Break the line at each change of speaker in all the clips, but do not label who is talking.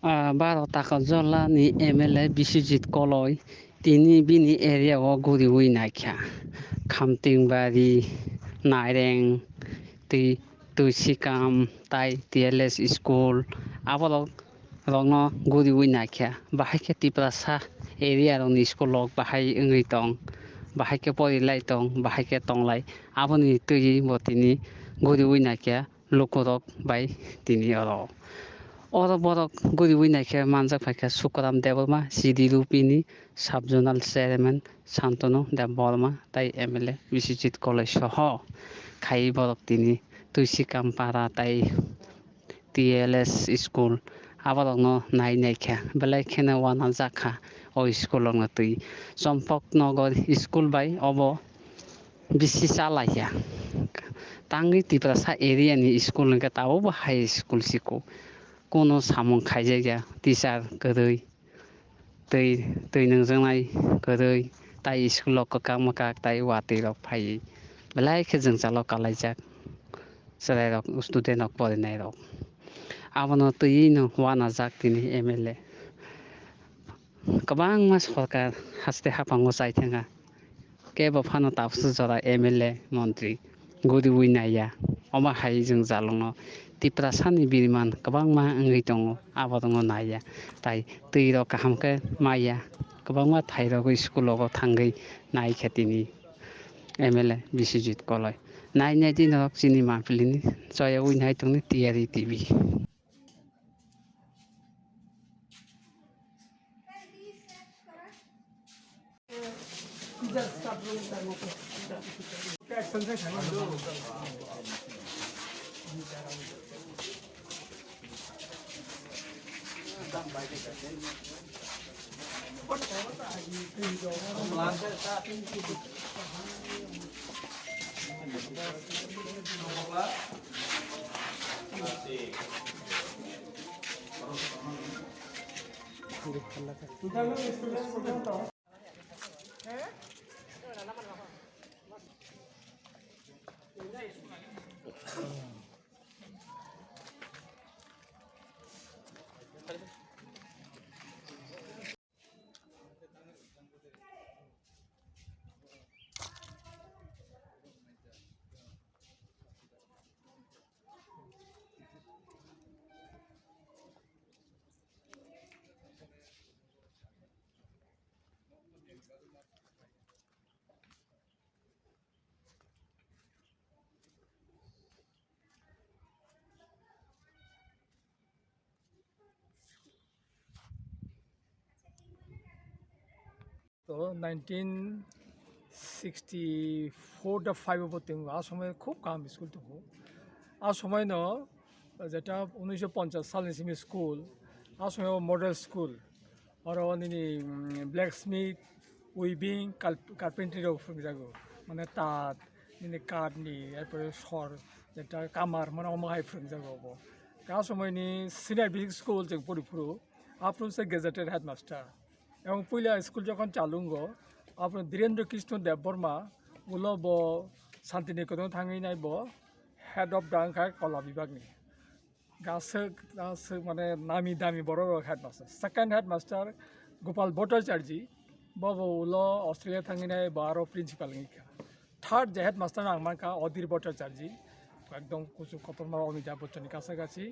Baro Takajola ni MLA Biswajit koloi tini bini area o guri ui naikha Khamting bari Nareng Twisikam tai TLS school aborok rokno guri ui naikha bahai ke tiprasa area rokni school rok bahai wngui tong bahai ke porilai tong bahai ke tonglai aboni tui bo tini guri ui naikha lokorok bai tini oro borok guri ui naikha manjak paikha Sukaram Deborma CD Rupini Subzonal Chairman Santanu Deborma tai MLA Biswajit koloi soho khai borok tini Twisikam para tai TLS school aborokno nai naikha belai kheno wana jakha o school rokno tui Champaknagar school bai obo bisi chalaia tangui tiprasa area ni school hingkhe tabukbo high school siko কোনো samung khaijaya teacher kwrwi tui nungjaknai kwrwi tai school o kwkak mwkak tai watui rok phaiui belai khe jwngjal o kalaijak cherai rok student rok porinai rok abono tui no wanajak tini MLA kwbangma sorkar haste haphangma chaithengya kebo phano tabukhe jora MLA montri guri ui naiya omo hai jwng jalungno tiprasani biriman kwbangma wngui tongo aborokno naiya tai tui rok kaham khe maiya kwbangma thai rogo school rogo thangui naikha tini MLA Biswajit koloi nainai din rok chini mapilini choya ui nai tongni TRE TV
তো 1964 টা 5 অবধি আ সময় খুব কাম school তো আ সময় ন যেটা 1950 সালে সিমি স্কুল আ সময় মডেল স্কুল আর নিনি ব্ল্যাক স্মিথ উইভিং কার্পেন্টারি জাগো মানে তাঁত নিনি কাঠনি এরপরে সর যেটা কামার মানে অমাহাই জাগো আ সময়নি সিনিয়র বেসিক স্কুল যে পরিপুরু আপনার গেজেটেড হেডমাস্টার এবং পইলা স্কুল যখন চালুঙ্গ আপনার ধীরেন্দ্র কৃষ্ণ দেববর্মা উলো ব শান্তিনিকেতন থাঙি নাই ব হেড অফ ডাঙ্কা কলা বিভাগনি গাছে মানে নামি দামি বড় headmaster second headmaster Gopal Bhattacharya বব উলো অস্ট্রেলিয়া থাঙি নাই ব আরো প্রিন্সিপাল নিখা থার্ড যে হেডমাস্টার আমাকা অধীর ভট্টাচার্য একদম কুচু কতরমা অমিতাভ বচ্চননি কাছাকাছি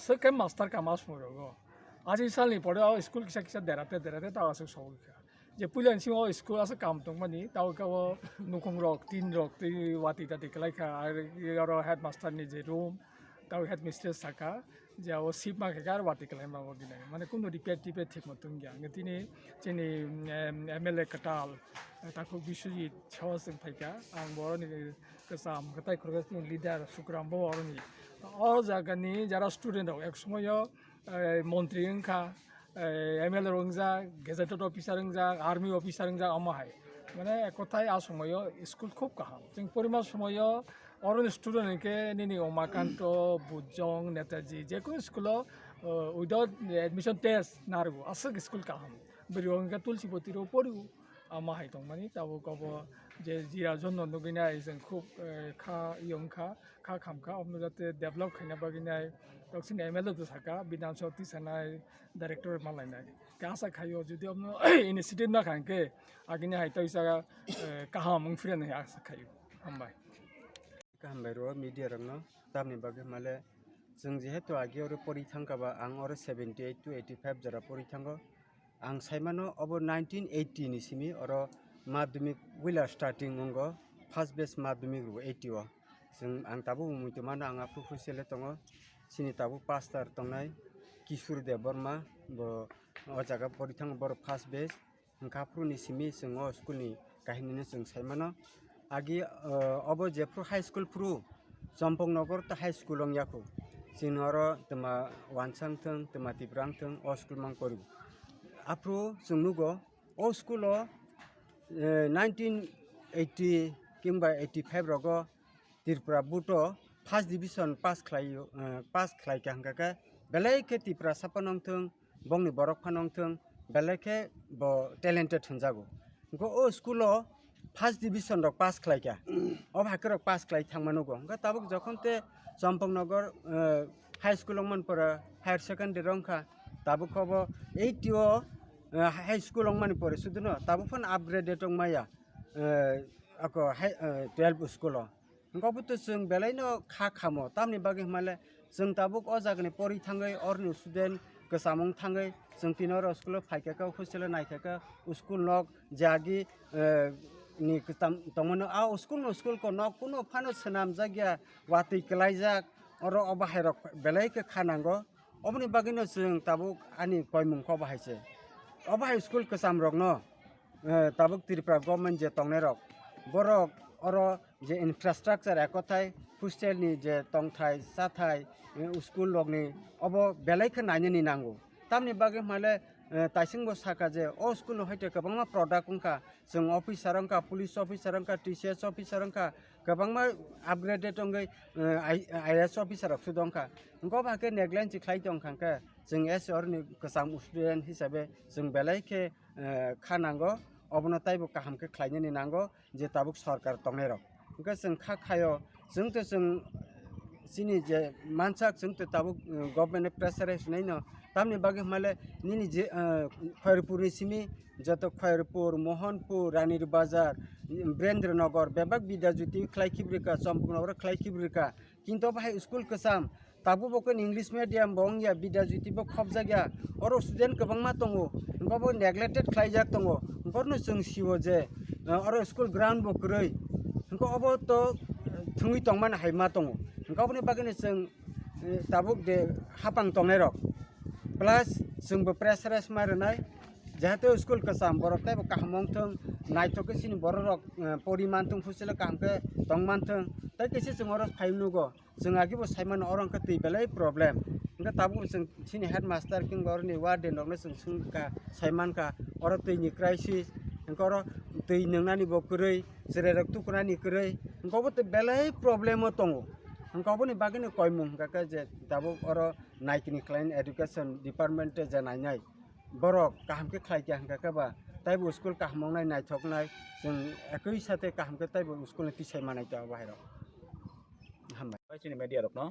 সেকেন্ড মাস্টার কামাস মরগ আজ সালনি পরে স্কুল কিসা কিসা দেরাতে তাও আছে সব যে পুলিয়ান সিং স্কুল আছে কাম দं মানি তাও গাও নুকুং রক তিন রক তুই ওয়াতি তাতি কলাইখা আর হেডমাস্টারনি যে রুম তাও হেড মিস্ট্রেস থাকা যে ও সিপ মাখেকা আর ওয়াতি কলাই মাবো দিনাই মানে কোনো রিপেয়ার টিপেয়ার ঠিক মতন গিয়া তিনি जोंनि MLA কাটাল তাকে বিশ্বজিৎ সাহস ফাইকা आं बर'नि गोजाम गथाय खरगासिनो लिडार सुक्राम बर'नि अ जायगानि যারা স্টুডেন্ট এক সময় মন্ত্রী ओंखा MLA রংজা গেজেটেড অফিসার ओंजा आर्मी অফিসার ओंजा আমাহাই মানে এক কথায় আ সময় স্কুল খুব কাহাম जों পরিমাণ সময় অরণ স্টুডেন্টকে নিনি অমাকান্ত বুজং নেতাজি যে কোনো স্কুল উইদাউট এডমিশন টেস্ট নারগো আসক স্কুল কাহাম বরিওंखा তুলসীপতির পড়িও আমাহাই দं মানি তাবো গব যে জিরা জন্য নগিনাই जों খুব খা ইয়ংখা খা খামখা অন্য যাতে ডেভেলপ খাইনা বাগিনাই 역시 MLA 도사가 비단서 티사나이 다이렉터 말라이나이 가사 가요 주디 없는 이니시티브 나 간게 아기니 하이터 이사가 가함 프레는 야사 가요 한바이
Kamero media rangno tamni bagi male जों जिहेतु आगियाव परि थांगाबा आं अर 78 to 85 जरा परि थांगो आं साइमानो अब 1980 नि सिमी अर माध्यमिक विलार स्टार्टिंग मंगो फर्स्ट बेस माध्यमिक रु 80 व जों आं ताबो मुइतो मानो आं आपु फुसेले तंगो सिनि ताबो पास्टार तंनाय किशोर देव बर्मा बो अजागा परि थांग बर फर्स्ट बेस ओंखाफ्रु नि सिमी जों स्कुल नि काहिनिनो जों साइमानो आगि अब जेफ्रु हाई स्कुल फ्रु जम्पंनगर त हाई स्कुल लं याखौ जोंनरो तमा वानसांथों तमा तिब्रांथों अ स्कुल मान करू आफ्रु जों नुगो अ स्कुल 1980 किंबा 85 रगो त्रिपुरा बुटो फर्स्ट डिविजन पास खलायका हंगाका बेलायके त्रिपुरा सापानंथों बंनि बरक फानंथों बेलायके ब टेलेंटेड होनजागो गो अ स्कुल फर्स्ट डिविजन रक पास खलायका अब हाकर पास खलाय थांमानगो हंगा ताबुक जखनते जम्पंनगर हाई स्कुल मनपर हायर सेकेंडरी रंखा ताबुक अब 80 हाई स्कुल मन पर सुदनो ताबुक फन अपग्रेडेड माया ako 12 स्कुल गबुत जों बेलायनो खा खामो तामनि बागे माले जों ताबुक अ जागने परि थाङै अरनि स्टुडेन्ट गोसामं थाङै जों तिनर स्कुल फाइकाका हस्टेल नायकाका स्कुल नक जागि नि तमनो आ स्कुल को नक कुनो फानो सनाम जागिया वाति कलाइजाक अर अबाहायरक बेलायके खानांगो अबनि बागेनो जों ताबुक आनि कयमुं ख बाहायसे अबाहाय स्कुल गोसाम रक न ताबुक त्रिपुरा गभर्नमेंट जे तंनाय रक बरक अर जे इनफ्रास्ट्राक्चर एकथाय हस्टेलनि जे तंथाय साथाय स्कुल लगनि अब बेलायके नायनि नांगौ तामनि बागे माले ताइसिंबो साका जे अ स्कुल हयते गोबांमा प्रडाक्ट उनका जों अफिसार उनका पुलिस अफिसार उनका टीसीएस अफिसार उनका गोबांमा आपग्रेडेड उंगै आईएएस अफिसार सुदंका उनको बाके नेग्लेक्ट खाय दंखांका जों एस अरनि गोसाम स्टुडेन्ट हिसाबै जों बेलायके खानांगौ अबनो ताइबो काहामके खायनि नांगौ जे ताबुक सरकार तंनाय रक उनका जों खायो जोंथ जों सिनि जे मानसाक जोंथ ताबुक गभर्नमेंट प्रेसाराइज नायनो तामनि बागे माले निनि जे खैरपुरनि सिमी जत खैरपुर मोहनपुर रानीर बाजार ब्रेन्द्रनगर बेबाक बिद्याज्योति खलायखिब्रिका चम्पकनगर खलायखिब्रिका किन्तु बाहाय स्कुल गोसाम ताबु बकन इंग्लिश मीडियम बंगिया बिद्याज्योति बो खब जागिया और स्टुडेन्ट गोबांमा दङो उनखौबो नेग्लेक्टेड खलायजाक दङो उनखौनो जों सिवो जे और स्कुल ग्राउन्ड बो गरै उनको अब तो थुङै तंमान हायमा दङो उनखौबो बागैनो जों ताबुक दे हापां तंनाय रक प्लस जोंबो प्रेसाराइज मारनाय जाहाथे स्कुल गोसाम बरकताय काहामंथों नायथके सिनि बरक परिमानथों फुसेल कामके तंमानथों ताय केसे जों अर फाइनुगो जों आगिबो साइमान अरंका तै बेलाय प्रब्लेम उनका ताबु जों सिनि हेडमास्टर किंबा अरनि वार्डेन रकनो जों सुंका साइमानका अर तैनि क्राइसिस उनका तै नंनानि बकरै जेरेरक तुकुनानि करै उनकाबो तै बेलाय प्रब्लेम दङो उनकाबो नि बागैनो कयमुं काका जे ताबु अर नायकिनि क्लाइन एजुकेशन डिपार्टमेंट जे नायनाय बरक काहामके खायके हंकाबा ताइबो स्कुल काहामंनाय नायथकनाय जों एकई साथे काहामके ताइबो स्कुल तिसाय मानायता बाहेराव हामबाय
सिनि मेडिया रक न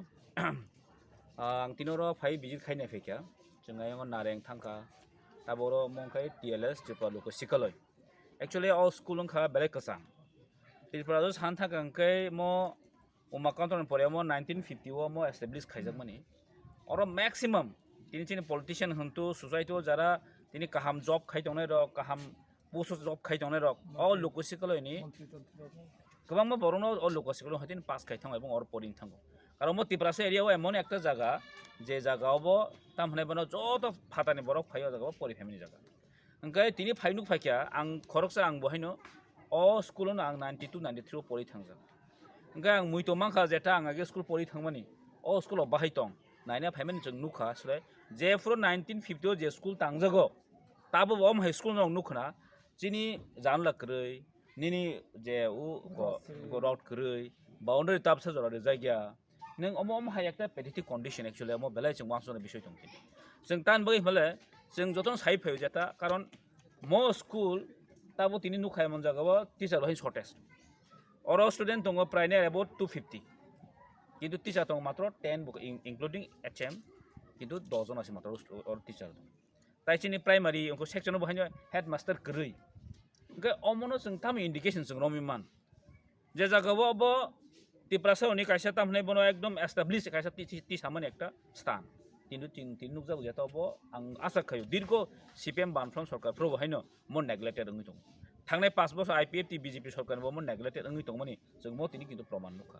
आं तिनरो फाइ बिजिट खायनाय फैका जों आयंग नारें थांका ताबरो मंखाय टीएलएस त्रिपुरा लोको सिकलय एक्चुअली अ स्कुल खा बेले कसा त्रिपुरा जो सान थाका अंकै मो उमाकांतन परे मो 1950 व मो एस्टैब्लिश खायजाक माने और मैक्सिमम तिनी पॉलिटिशियन हंतु सोसाइटी जरा तिनी काहाम जॉब खायतंनाय रक काहाम पोस्ट जॉब खायतंनाय रक अ लोको सिकलयनि गोबां मा बरनो अ लोको सिकल हतिन पास खायथां एबं और परिं थांगो कारण मो त्रिपुरासे एरियाव एमन एकटा जागा जे जागावबो ताम हने बनो जत फातानि बरक फायो जागाव परि फेमिलि जागा अंकै तिनी फाइनु फायखिया आं खरकसा आं बहायनो अ स्कुलनो आं 92 93 परि थांजा अंकै आं मुइतो मांखा जेटा आं आगे स्कुल परि थांमानि अ स्कुलाव बाहायतं नायना फाइमेन जों नुखा सले जे फ्रो 1950 जे स्कुल तांजागो ताबो बम हाई स्कुल नंग नुखना जिनि जानला करै निनि जे उ रड करै बाउंड्री ताप से जरा जायगा नों अम हाय एकटा पेथेटिक कंडीशन एक्चुअली अम बेलाय जों वांसनो बिषय दं जों तान बगै मले जों जतन साइ फै जेता कारण मो स्कुल ताबो तिनि नुखाय मन जागाबो टीचर है शॉर्टेज और स्टूडेंट दङ प्राइनाय अबाउट 250 কিন্তু টিচার দं মাত্র 10 বুক ইনক্লুডিং HM কিন্তু 10 জন আছে মাত্র ওর টিচার দं তাই চিনি প্রাইমারি ওকে সেকশনাव बहायनो हेडमास्टार गरै ओमफ्राय अमनो जों थाम इन्डिकेसन जों रमिमान जे जागाव अब तिप्रासावनि कायसा तामने बनो एकदम एस्टाब्लिश कायसा तिसामोन एकटा स्थान किन्तु तीन नुक जाबो जाता अब आं आसा खायो दीर्घ CPM बानफ्रोम सरकार प्रो बहायनो मन नेग्लेक्टेड ओंगै दं थांनाय 5 बोसोर IPFT BJP सरकारबो मन नेग्लेक्टेड ओंगै दंमोन जों मतिनि किन्तु प्रमाण नुखा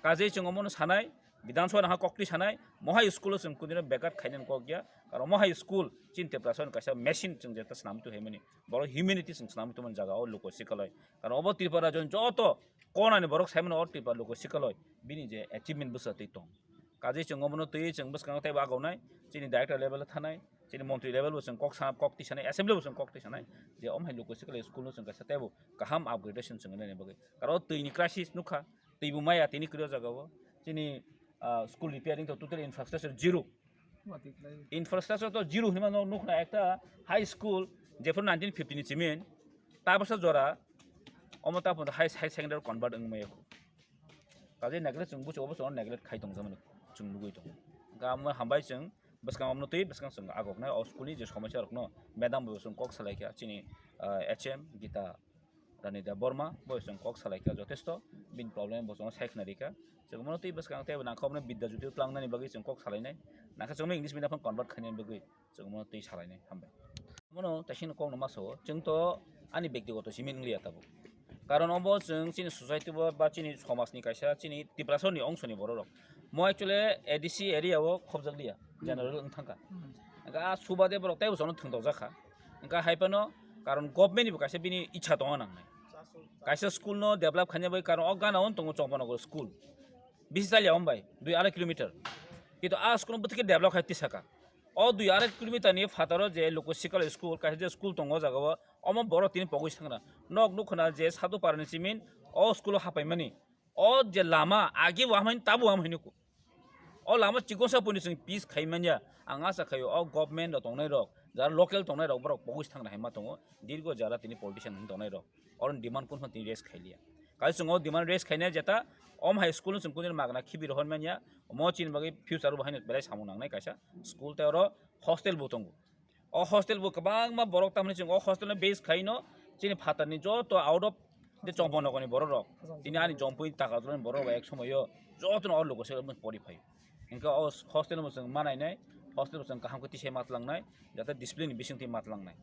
काजे जों अमनो सानाय विधानसभा हा कक्ति सानाय महाय स्कुल जों कुदिनो बेकार खायनन को गया कारण महाय स्कुल चिन्ते प्रासन कायसा मेसिन जों जेता स्नामतु हेमनि बर ह्युमेनिटी जों स्नामतु मन जागा अ लोक सिकलय कारण अब त्रिपुरा जों जतो कोनानि बरक साइमन अ त्रिपुरा लोक सिकलय बिनि जे अचिभमेन्ट बसतै दं काजे जों अमनो तै जों बसकांग तै बागावनाय चिनि डाइरेक्टर लेभेल थानाय चिनि मन्त्रि लेभेल जों कक्ति सानाय एसेम्बली जों कक्ति सानाय जे अमहाय लोक सिकलय स्कुल जों कायसा तैबो गाहाम आपग्रेडेशन जों नायनाय बगै कारण तैनि क्राइसिस नुखा तैबो माया तैनि क्रिया जागाव चिनि स्कुल रिपेयरिंग तो टोटल इंफ्रास्ट्राक्चर जीरो इंफ्रास्ट्राक्चर तो जीरो हिमा नुखना एकटा हाई स्कुल जेफोर 1950 नि चिमेन ताबसा जरा अमता पन हाई सेकेंडरी कन्वर्ट ओंमैखौ काजे नेग्लेक्ट जों बुचो बसो नेग्लेक्ट खाइ दं जमन जों लुगै दं गाम हामबाय जों बसकां अमनो तै बसकां जों आगकनाय अ स्कुलनि जे समस्या रखनो मेडाम जों कक सलायखा चिनि HM गीता रानिदा बर्मा बयसं कक सलायखा जथेष्ट बिन प्रब्लेम बसं साइखनारिका जों मनो तै बसकां तै नाखौबनो बिद्दा जुति प्लांनानि बगै जों कक सलायनाय नाखा जों इंलिश मिडियाम कन्वर्ट खायनानि बगै जों मनो तै सलायनाय हामबाय मनो तासिन कौन मासो जों तो आनि व्यक्तिगत सिमिन लिया ताबो कारण अब जों चिनि सोसाइटि बा चिनि समाजनि कायसा चिनि तिप्रासनि अंशनि बर रक म एक्चुअली ADC एरियाव खबजक लिया जनरल थांका गा सुबादे बर तै बसनो थंदाव जाखा गा हाइपनो कारण गभर्नमेन्टनि कायसा बिनि इच्छा दङ नांनाय कायसा स्कुल नो डेभलप खायनाय कारण अ गानाव दङ चंपनगर स्कुल 20 जालिया हमबाय 2.5 किलोमीटर किन्तु आ स्कुल बथिके डेभलप खायति साका अ 2.5 किलोमीटर नि फातारो जे लोकसिकल स्कुल कायसा जे स्कुल दङ जागाव अम बर तिन पगै थांना नक नुखना जे सादु पारनि सिमिन अ स्कुल हापायमानि अ जे लामा आगे वाहमाइन ताबु वाहमाइनुको अ लामा चिकोसा पुनि जों पिस खायमानिया आं आसा खायो अ गभर्नमेन्ट दंनाय रक जार लोकल दंनाय रक बर पगै थांना हायमा दङ दीर्घ जारा तिनि पलिटिशियन दंनाय रक और डिमान्ड कोन तिनि रेस खायलिया काय जों डिमान्ड रेस खायनाय जेता अम हाई स्कुल जों कुनि मागना खिबिर हनमानिया म चिन बगै फ्यूचर बहायनो बेलाय सामु नांनाय कायसा स्कुल तेर हस्टेल बो दङ अ हस्टेल बो गोबां मा बरक तामनि जों अ हस्टेल बेस खायनो चिनि फातारनि जतो out of de chongpon nokoni borok rok tini ani jompui taka joni borok ek somoyo jotno or logo se poriphai inka hostel mo jong manai nai hostel mo jong kaham ko tise matlangnai jata discipline bisingti matlangnai